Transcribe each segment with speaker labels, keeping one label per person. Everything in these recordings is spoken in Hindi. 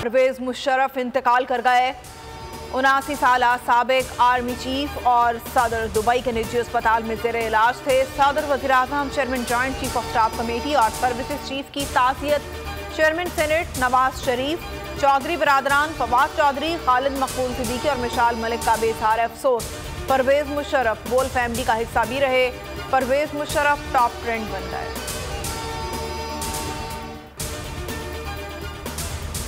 Speaker 1: परवेज मुशर्रफ इंतकाल कर गए। 79 साल साबिक आर्मी चीफ और सदर दुबई के निजी अस्पताल में ज़ेरे इलाज थे। सदर वज़ीर-ए-आज़म, chairman joint chief of staff committee और सर्विसेज चीफ की ताज़ियत, चेयरमैन सेनेट नवाज शरीफ, चौधरी बिरादरान फवाद चौधरी, खालिद मकबूल सिद्दीकी और मिशाल मलिक का बेसहारा अफसोस। परवेज मुशर्रफ वोल फैमिली का हिस्सा भी रहे। परवेज मुशर्रफ टॉप ट्रेंड बन गए।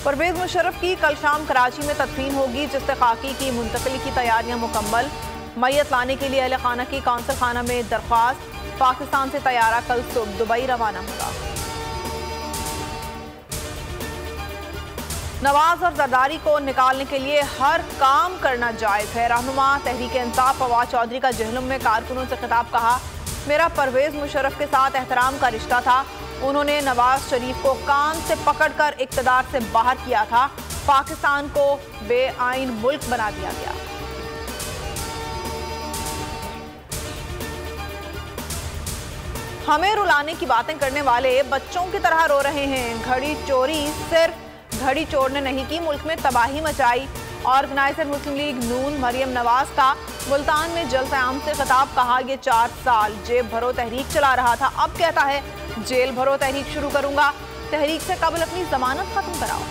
Speaker 1: परवेज मुशर्रफ की कल शाम कराची में तदफीन होगी। जिससे खाकी की मुंतकिली की तैयारियां मुकम्मल। मैयत लाने के लिए अहले खाना की कौंसल खाना में दरख्वास्त। पाकिस्तान से तैयारा कल सुबह दुबई रवाना होगा। नवाज और जरदारी को निकालने के लिए हर काम करना जायज़ है। रहनुमा तहरीक-ए-इंसाफ फवाद चौधरी का जहलम में कारकुनों से खिताब। कहा, मेरा परवेज मुशर्रफ के साथ एहतराम का रिश्ता था। उन्होंने नवाज शरीफ को कान से पकड़कर इक़्तिदार से बाहर किया था। पाकिस्तान को बेआइन मुल्क बना दिया गया। हमें रुलाने की बातें करने वाले बच्चों की तरह रो रहे हैं। घड़ी चोरी सिर्फ घड़ी चोर ने नहीं की, मुल्क में तबाही मचाई। ऑर्गेनाइजर मुस्लिम लीग नून मरियम नवाज का मुल्तान में जलसे आम से खिताब। कहा, ये 4 साल जेब भरो तहरीक चला रहा था, अब कहता है जेल भरो तहरीक शुरू करूंगा। तहरीक से कबल अपनी जमानत खत्म कराओ।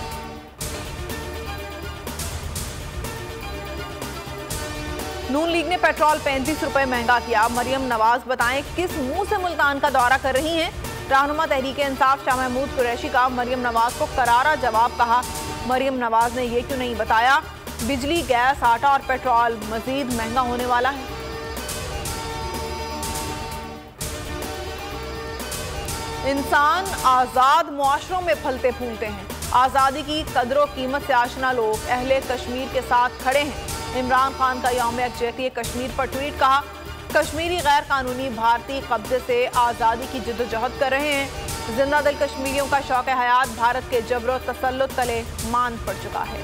Speaker 1: नून लीग ने पेट्रोल 35 रुपए महंगा किया। मरियम नवाज बताएं किस मुंह से मुल्तान का दौरा कर रही हैं। रहनुमा तहरीक-ए-इंसाफ शाह महमूद कुरैशी का मरियम नवाज को करारा जवाब। कहा, मरियम नवाज ने यह क्यों नहीं बताया बिजली, गैस, आटा और पेट्रोल मजीद महंगा होने वाला है। इंसान आज़ाद मुआशरों में फलते फूलते हैं। आज़ादी की कदरों कीमत से आशना लोग अहले कश्मीर के साथ खड़े हैं। इमरान खान का यौम यकजहती कश्मीर पर ट्वीट। कहा, कश्मीरी गैर कानूनी भारतीय कब्जे से आज़ादी की जद्दोजहद कर रहे हैं। जिंदा दिल कश्मीरियों का शौक हयात भारत के जबरो तसल्लुत तले मान पड़ चुका है।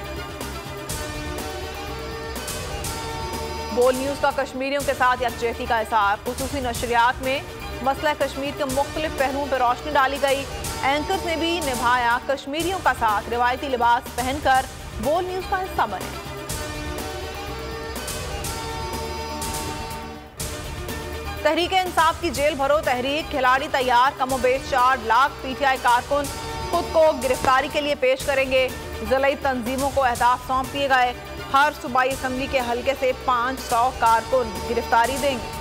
Speaker 1: बोल न्यूज़ का कश्मीरियों के साथ यकजहती का इज़हार। खुसूसी नशरियात में मसला कश्मीर के मुख्तलिफ पहलुओं पर रोशनी डाली गई। एंकर्स ने भी निभाया कश्मीरियों का साथ। रिवायती लिबास पहनकर बोल न्यूज़ का हिस्सा बने। तहरीक-ए-इंसाफ की जेल भरो तहरीक। खिलाड़ी तैयार। कमोबेश 4 लाख पीटीआई कारकुन खुद को गिरफ्तारी के लिए पेश करेंगे। ज़िलाई तंजीमों को अहदाफ सौंप दिए गए। हर सूबाई असम्बली के हल्के से 500 कारकुन गिरफ्तारी देंगे।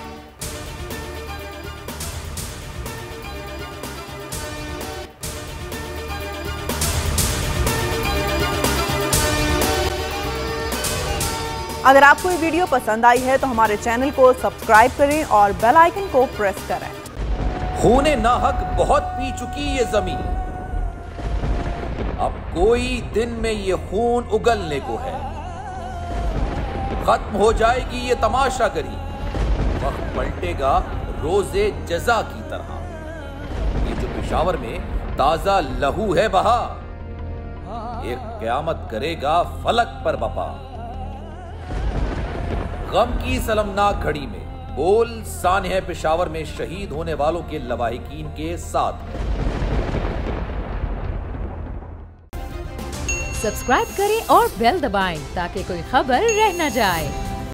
Speaker 1: अगर आपको ये वीडियो पसंद आई है तो हमारे चैनल को सब्सक्राइब करें और बेल आइकन को प्रेस करें।
Speaker 2: खूने नाहक बहुत पी चुकी ये जमीन, अब कोई दिन में ये खून उगलने को है। खत्म हो जाएगी ये तमाशागरी, वक्त पलटेगा रोजे जजा की तरह। ये जो पेशावर में ताजा लहू है बहा, एक क़यामत करेगा फलक पर बपा। गम की सलमनाक घड़ी में बोल सानह पेशावर में शहीद होने वालों के लवाहिकीन के साथ।
Speaker 3: सब्सक्राइब करें और बेल दबाएं ताकि कोई खबर रह न जाए।